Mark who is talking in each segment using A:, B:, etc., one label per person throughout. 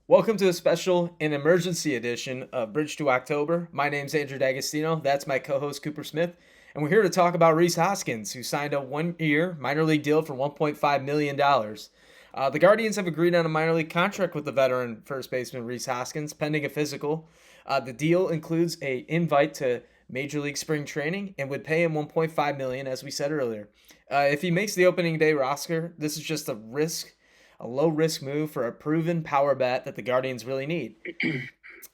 A: Welcome to a special and emergency edition of Bridge to October. My name's Andrew D'Agostino. That's my co-host Cooper Smith, and we're here to talk about Rhys Hoskins, who signed a one-year minor league deal for $1.5 million. The Guardians have agreed on a minor league contract with the veteran first baseman Rhys Hoskins, pending a physical. The deal includes a invite to Major League Spring Training and would pay him $1.5 million, as we said earlier. If he makes the opening day roster, this is just a low risk move for a proven power bat that the Guardians really need.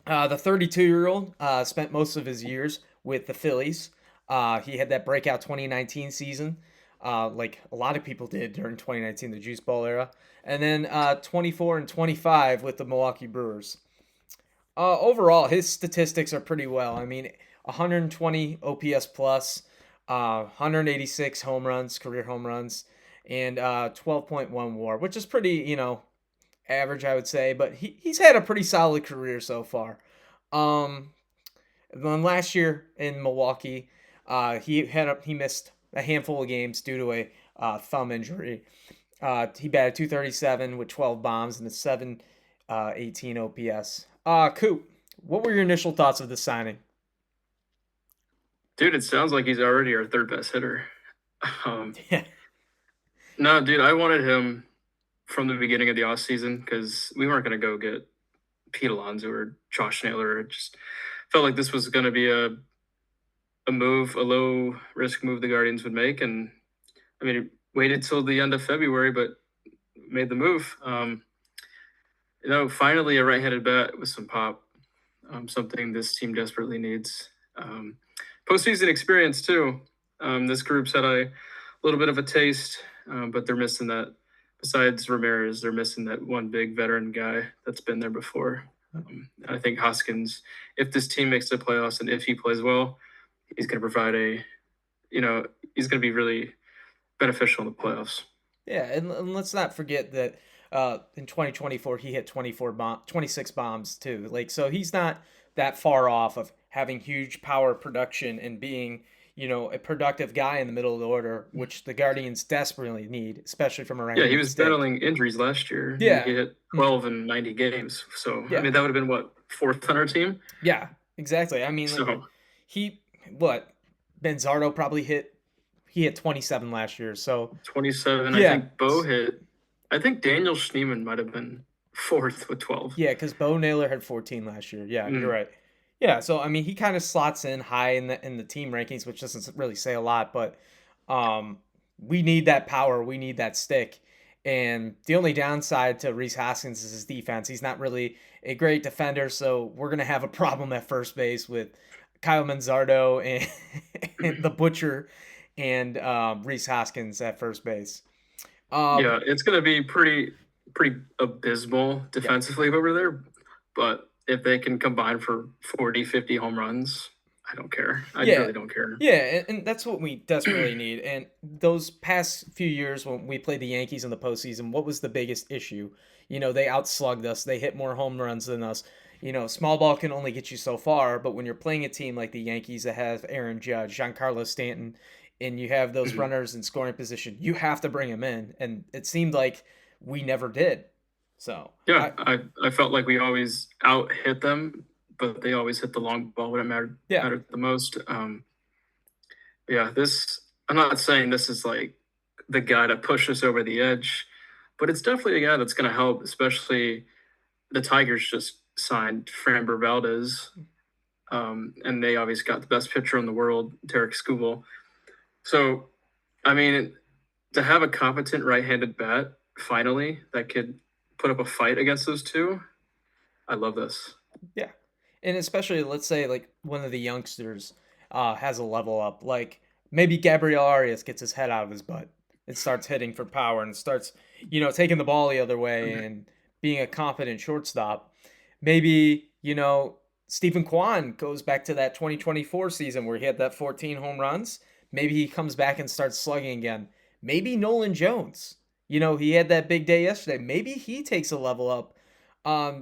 A: The 32-year-old spent most of his years with the Phillies. He had that breakout 2019 season, like a lot of people did during 2019, the Juice Ball era. And then 24 and 25 with the Milwaukee Brewers. Overall, his statistics are pretty well. I mean, 120 OPS plus, 186 home runs, career home runs, and 12.1 WAR, which is pretty, average, I would say. But he's had a pretty solid career so far. Um, then last year in Milwaukee, he missed a handful of games due to a thumb injury. He batted 237 with 12 bombs and a 718 OPS. Coop, what were your initial thoughts of this signing?
B: Dude, it sounds like he's already our third best hitter. Um,
A: Yeah.
B: no, dude, I wanted him from the beginning of the offseason because we weren't going to go get Pete Alonso or Josh Naylor. It just felt like this was going to be a move, a low risk move the Guardians would make. And I mean, it waited till the end of February, but made the move. Finally a right handed bat with some pop, something this team desperately needs. Postseason experience, too. This group's had a little bit of a taste, but they're missing that. Besides Ramirez, they're missing that one big veteran guy that's been there before. I think Hoskins, if this team makes the playoffs and if he plays well, he's going to provide he's going to be really beneficial in the playoffs.
A: Yeah, and let's not forget that in 2024 he hit 26 bombs too. Like so he's not that far off of having huge power production and being, a productive guy in the middle of the order, which the Guardians desperately need, especially from a
B: Yeah, he
A: right-handed
B: was
A: stick.
B: battling injuries last year. He
A: Yeah.
B: hit
A: Mm,
B: 12 in 90 games. So, I
A: yeah.
B: mean, that would have been what, fourth on our team?
A: Yeah, exactly. I mean, like
B: So,
A: he what Benzardo probably hit 27 last year. So,
B: 27. I
A: yeah.
B: think Bo hit, I think Daniel Schneemann might have been fourth with 12.
A: Yeah, because Bo Naylor had 14 last year. Yeah, you're
B: Mm.
A: right. Yeah, so I mean, he kind of slots in high in the team rankings, which doesn't really say a lot, but um, we need that power, we need that stick, and the only downside to Rhys Hoskins is his defense. He's not really a great defender, so we're gonna have a problem at first base with Kyle Manzardo and, and the Butcher and Rhys Hoskins at first base.
B: Yeah, it's going to be pretty abysmal
A: Yeah.
B: defensively over there. But if they can combine for 40, 50 home runs, I don't care. I
A: Yeah,
B: really don't care.
A: yeah, and that's what we desperately need. And those past few years when we played the Yankees in the postseason, what was the biggest issue? They outslugged us. They hit more home runs than us. Small ball can only get you so far, but when you're playing a team like the Yankees that have Aaron Judge, Giancarlo Stanton, and you have those runners in scoring position, you have to bring them in. And it seemed like we never did. So,
B: Yeah, I felt like we always out hit them, but they always hit the long ball when it
A: yeah,
B: mattered the most. Yeah, this I'm not saying this is like the guy to push us over the edge, but it's definitely a guy that's going to help. Especially the Tigers just signed Framber Valdez, and they obviously got the best pitcher in the world, Derek Skubal. So, I mean, to have a competent right-handed bat finally that could put up a fight against those two, I love this.
A: yeah. And especially, let's say, like one of the youngsters has a level up. Like maybe Gabriel Arias gets his head out of his butt and starts hitting for power and starts, taking the ball the other way and being a confident shortstop. Maybe, Stephen Kwan goes back to that 2024 season where he had that 14 home runs. Maybe he comes back and starts slugging again. Maybe Nolan Jones. He had that big day yesterday. Maybe he takes a level up.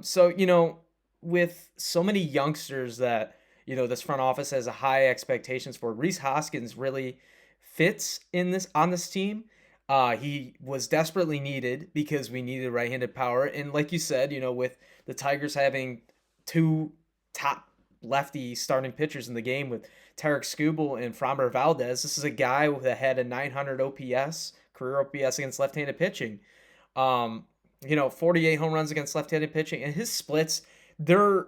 A: So, with so many youngsters that this front office has a high expectations for. Rhys Hoskins really fits in this on this team. He was desperately needed because we needed right-handed power, and like you said, with the Tigers having two top lefty starting pitchers in the game with Tarek Skubal and Framber Valdez, this is a guy that had a 900 OPS career OPS against left-handed pitching. 48 home runs against left-handed pitching, and his splits, they're,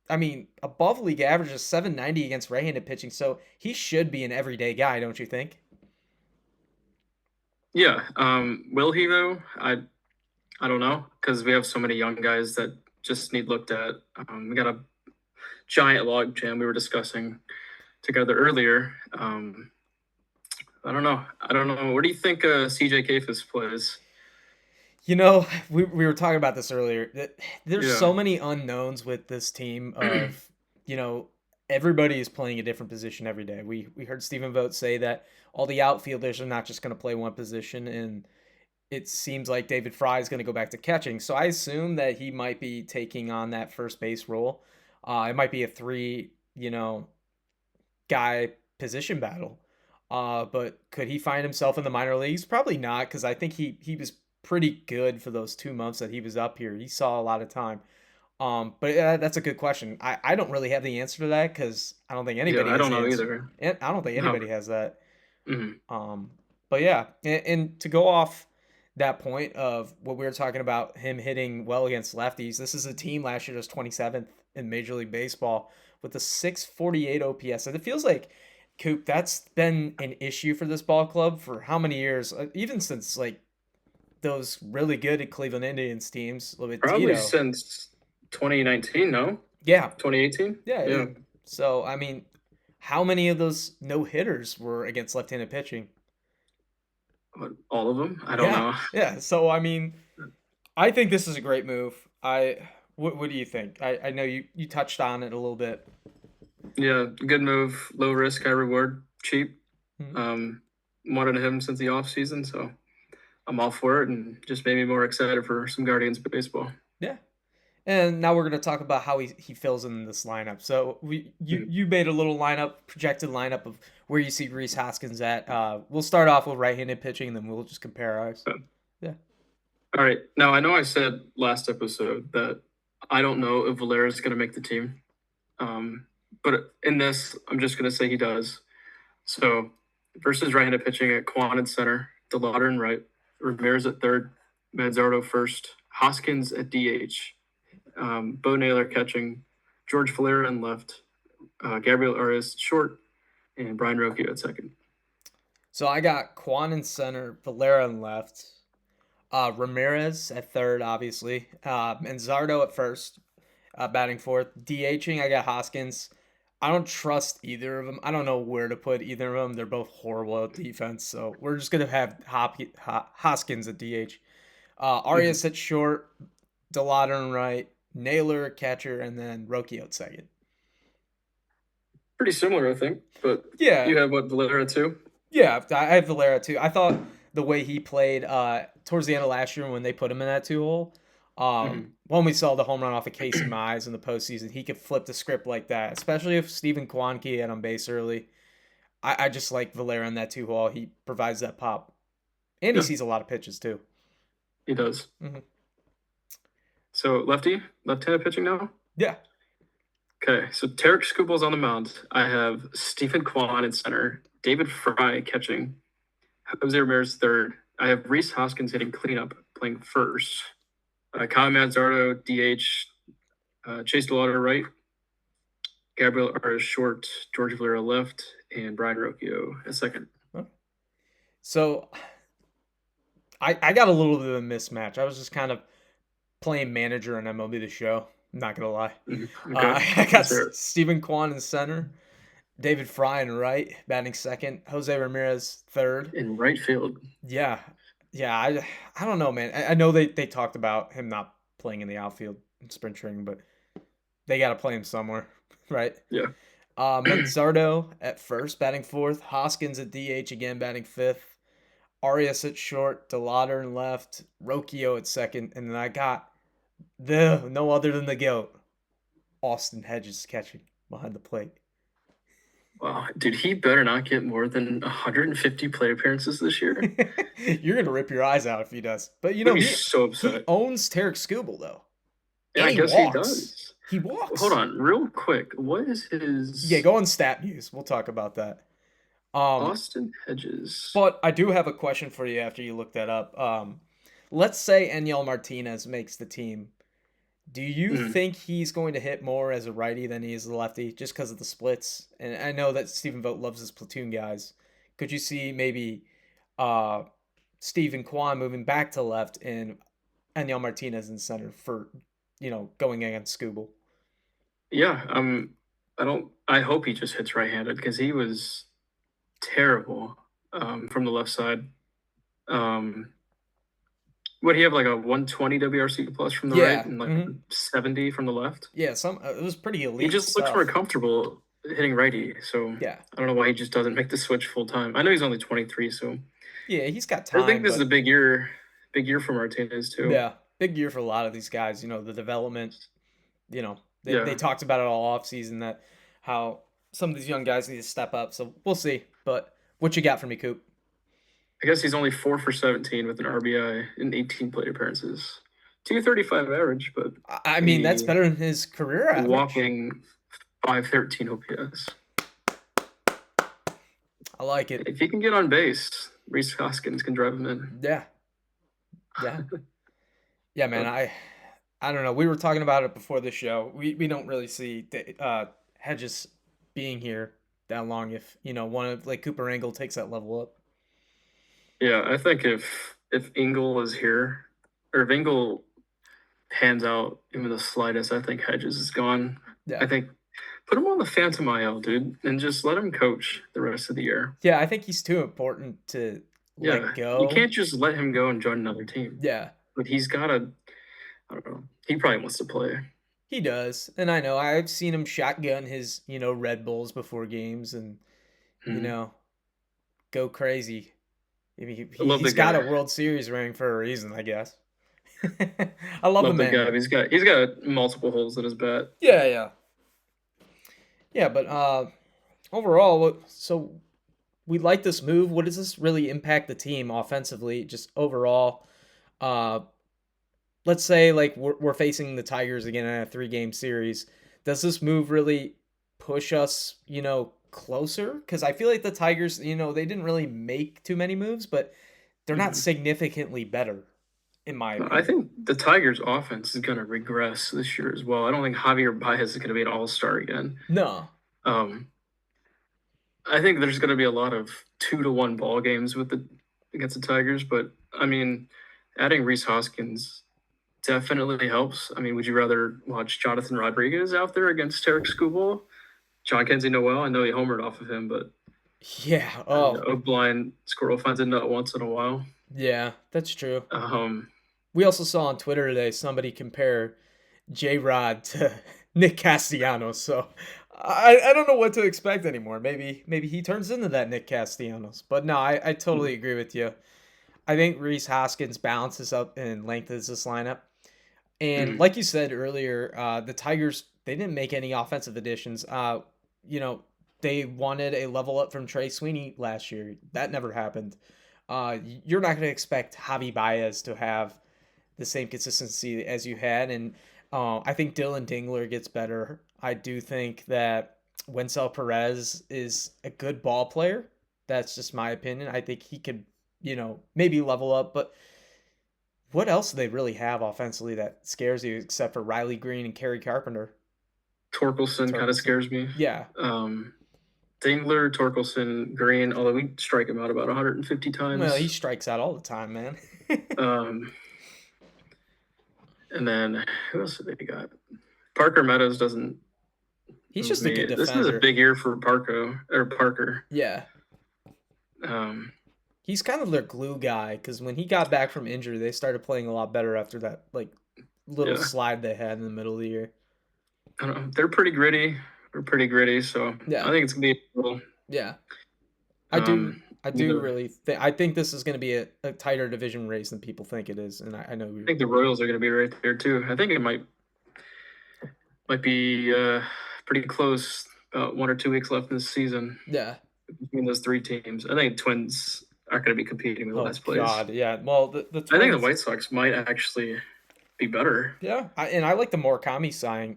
A: I mean, above league average is 790 against right-handed pitching. So he should be an everyday guy, don't you think?
B: Yeah. Will he though? I don't know because we have so many young guys that just need looked at. We got a giant log jam we were discussing together earlier. I don't know. I don't know. Where do you think CJ Kafis plays?
A: We were talking about this earlier. There's
B: Yeah.
A: so many unknowns with this team of, you know, everybody is playing a different position every day. We heard Stephen Vogt say that all the outfielders are not just going to play one position, and it seems like David Fry is going to go back to catching. So I assume that he might be taking on that first base role. It might be a three, guy position battle. But could he find himself in the minor leagues? Probably not, because I think he was pretty good for those 2 months that he was up here. He saw a lot of time. But that's a good question. I don't really have the answer to that because I don't think
B: Yeah,
A: anybody
B: I
A: has
B: don't
A: the
B: know
A: answer.
B: either.
A: And I don't think
B: No.
A: anybody has that.
B: Mhm.
A: Um, but yeah, and to go off that point of what we were talking about, him hitting well against lefties. This is a team last year that was 27th in Major League Baseball with a 648 OPS, and it feels like Coop, that's been an issue for this ball club for how many years? Even since like those really good Cleveland Indians teams with
B: Probably
A: Tito.
B: since 2019, no?
A: Yeah,
B: 2018?
A: yeah.
B: Yeah.
A: So I mean, how many of those no hitters were against left-handed pitching?
B: What, all of them? I don't
A: Yeah,
B: know.
A: yeah. So I mean, I think this is a great move. What do you think? I know you touched on it a little bit.
B: Yeah, good move. Low risk, high reward. Cheap.
A: Mhm.
B: Um, Wanted him since the off season, so I'm all for it and just made me more excited for some Guardians baseball.
A: Yeah. And now we're going to talk about how he fills in this lineup. So we you
B: Mhm.
A: you made a little projected lineup of where you see Reese Hoskins at. We'll start off with right-handed pitching, and then we'll just compare ours.
B: So,
A: Yeah.
B: all right. Now I know I said last episode that I don't know if Valera is going to make the team. Um, but in this, I'm just going to say he does. So versus right-handed pitching at Quan in center, DeLauder in right, Ramirez at third, Manzardo first, Hoskins at DH, Bo Naylor catching, George Valera in left, Gabriel Arias short, and Brian Rocchio at second.
A: So I got Quan in center, Valera in left, Ramirez at third, obviously, and Zardo at first, batting fourth. DHing, I got Hoskins. I don't trust either of them. I don't know where to put either of them. They're both horrible at defense, so we're just gonna have Hoskins at DH.
B: Mhm.
A: Arias at short, DeLauder in right, Naylor at catcher, and then Rocchio at second.
B: Pretty similar, I think. But
A: Yeah,
B: you have what Valera too?
A: yeah, I have Valera too. I thought the way he played towards the end of last year when they put him in that 2 hole,
B: Mm-hmm.
A: when we saw the home run off of Casey Mize in the postseason, he could flip the script like that, especially if Stephen Kwanke had on base early. I just like Valera in that 2 hole. He provides that pop, and he
B: Yeah,
A: sees a lot of pitches too.
B: he does.
A: Hmm.
B: So left-handed pitching now.
A: Yeah.
B: Okay, so Tarek Skubal's on the mound. I have Stephen Kwan in center, David Fry catching, Jose Ramirez third. I have Reese Hoskins hitting cleanup, playing first. Kyle Manzardo, DH, Chase DeLauder right, Gabriel Arias short, George Valera left, and Brian Rocchio at second.
A: So I got a little bit of a mismatch. I was just kind of playing manager in MLB The Show. I'm not gonna lie.
B: Okay,
A: I got
B: let's hear it.
A: Stephen Kwan in center, David Fry in right, batting second, Jose Ramirez third.
B: In right field.
A: Yeah, yeah. I don't know, man. I know they talked about him not playing in the outfield in spring training, but they got to play him somewhere, right?
B: Yeah.
A: Manzardo at first, batting fourth. Hoskins at DH again, batting fifth. Arias at short. DeLauder in left. Rocchio at second, and then I got the no other than the goat, Austin Hedges catching behind the plate.
B: Wow, dude, he better not get more than 150 plate appearances this year.
A: You're gonna rip your eyes out if he does. But
B: I'm gonna be so
A: he
B: upset.
A: owns Tarek Skubal though,
B: Yeah,
A: and
B: I
A: he
B: guess he
A: walks.
B: does.
A: He
B: Hold
A: walks.
B: on, real quick. What is
A: Yeah,
B: his
A: go on Stat News. We'll talk about that. Um,
B: Austin Hedges?
A: but I do have a question for you after you look that up. Let's say Eniel Martinez makes the team. Do you
B: Mm,
A: think he's going to hit more as a righty than he is a lefty just because of the splits? And I know that Stephen Vogt loves his platoon guys. Could you see maybe uh, Stephen Kwan moving back to left and Eniel Martinez in center for, going against Scooble?
B: yeah, I don't. I hope he just hits right-handed because he was terrible from the left side. Um, would he have like a 120 WRC plus from the right
A: Yeah.
B: and like 70 from the left?
A: Yeah, it was pretty
B: He
A: elite
B: just looks more
A: stuff.
B: comfortable hitting righty. So
A: Yeah.
B: I don't know why he just doesn't make the switch full time. I know he's only 23, so
A: Yeah, he's got
B: I think
A: time,
B: this is a
A: but
B: big year for Martinez too.
A: yeah, big year for a lot of these guys. The development. They
B: Yeah,
A: talked about it all off season that how some of these young guys need to step up. So we'll see. But what you got for me, Coop?
B: I guess he's only 4 for 17 with an RBI in 18 plate appearances. 235 average, but
A: I mean, that's
B: a
A: better than his career average.
B: walking 513 OPS.
A: I like it.
B: If he can get on base, Reese Hoskins can drive him in.
A: Yeah, yeah, yeah, man.
B: But
A: I don't know. We were talking about it before the show. We don't really see Hedges being here that long if one of like Cooper Angle takes that level up.
B: yeah, I think if Engel is here, or if Engel pans out even the slightest, I think Hedges is gone. I
A: Yeah,
B: think put him on the Phantom IL, dude, and just let him coach the rest of the year.
A: yeah. I think he's too important to let
B: Yeah, you
A: go.
B: can't just let him go and join another team.
A: Yeah,
B: But he's got to, I don't know. He probably wants to play.
A: he does, and I know I've seen him shotgun his Red Bulls before games and you
B: Mhm.
A: know go crazy. I mean,
B: I love the
A: he's got a
B: guy.
A: World Series ring for a reason, I guess. I love the
B: Love the
A: man
B: guy.
A: though.
B: He's got multiple holes in his bat.
A: Yeah, yeah, yeah. But overall, so we like this move. What does this really impact the team offensively? Just overall, uh, let's say like we're facing the Tigers again in a 3-game series. Does this move really push us, closer? Because I feel like the Tigers, they didn't really make too many moves, but they're not
B: Mhm.
A: significantly better, in my
B: I
A: opinion.
B: think the Tigers' offense is going to regress this year as well. I don't think Javier Baez is going to be an all-star again.
A: No.
B: Um, I think there's going to be a lot of 2-1 ball games against the Tigers, but I mean, adding Reese Hoskins definitely helps. I mean, would you rather watch Jonathan Rodriguez out there against Tarek Skubal? John Kenzie Noel? I know he homered off of him, but
A: Yeah.
B: and
A: Oh,
B: a blind squirrel finds a nut once in a while.
A: yeah. That's true.
B: Um,
A: We also saw on Twitter today somebody compare J Rod to Nick Castellanos. So I don't know what to expect anymore. Maybe he turns into that Nick Castellanos. But no, I totally agree with you. I think Reese Hoskins balances up and lengthens this lineup. And
B: mhm,
A: like you said earlier, the Tigers they didn't make any offensive additions. You know, they wanted a level up from Trey Sweeney last year. That never happened. You're not going to expect Javi Baez to have the same consistency as you had, and I think Dylan Dingler gets better. I do think that Wencel Perez is a good ball player. That's just my opinion. I think he could, maybe level up, but what else do they really have offensively that scares you except for Riley Green and Kerry Carpenter?
B: Torkelson kind of
A: Torkelson.
B: scares me.
A: Yeah.
B: Um, Dingler, Torkelson, Green, although we strike him out about 150
A: Well, he
B: times.
A: strikes out all the time, man.
B: Um, and then who else have they got? Parker Meadows doesn't
A: He's
B: move
A: just a
B: me.
A: good
B: This is a
A: defender.
B: big year for Parker.
A: Yeah.
B: Um,
A: He's kind of their glue guy because when he got back from injury, they started playing a lot better after that like little
B: yeah,
A: slide they had in the middle of the year.
B: I don't know. They're pretty gritty. We're pretty gritty, so I
A: Yeah,
B: think it's gonna be a little.
A: yeah. I do.
B: Um,
A: I do
B: either
A: really. I think this is going to be a tighter division race than people think it is, and I know
B: I
A: we.
B: think the Royals are gonna be right there too. I think it might be pretty close about 1 or 2 weeks left in the season
A: Yeah.
B: between those three teams. I think Twins aren't going to be competing with
A: Oh
B: last place.
A: God, yeah. Well, the
B: I think the
A: Twins.
B: White Sox might actually be better.
A: Yeah, and I like the Murakami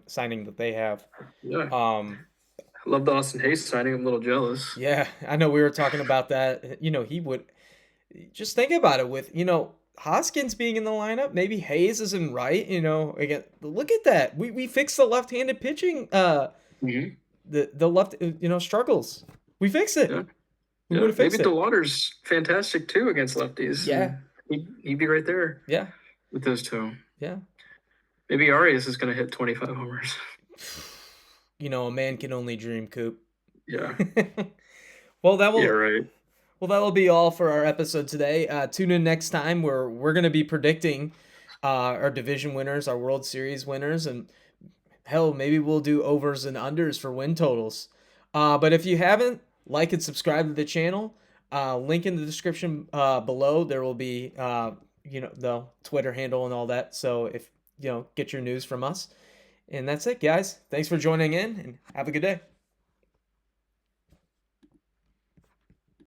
A: signing that they have.
B: Yeah,
A: Um,
B: I love the Austin Hayes signing. I'm a little jealous.
A: yeah, I know we were talking about that. He would just think about it with Hoskins being in the lineup. Maybe Hayes isn't right. Again, look at that. We fixed the left-handed pitching.
B: Hmm.
A: The left struggles. We fixed
B: Yeah,
A: it. We would
B: yeah.
A: have
B: Maybe
A: fixed it.
B: DeWater's fantastic too against lefties,
A: Yeah,
B: and he'd be right there
A: yeah,
B: with those two.
A: yeah.
B: Maybe Arias is going to hit 25 homers.
A: A man can only dream, Coop.
B: Yeah,
A: Well, that
B: yeah,
A: will
B: right.
A: Well, that'll be all for our episode today. Tune in next time where we're going to be predicting our division winners, our World Series winners, and hell, maybe we'll do overs and unders for win totals. But if you haven't, like and subscribe to the channel. Link in the description below. There will be the Twitter handle and all that. So if get your news from us. And that's it, guys. Thanks for joining in, and have a good day.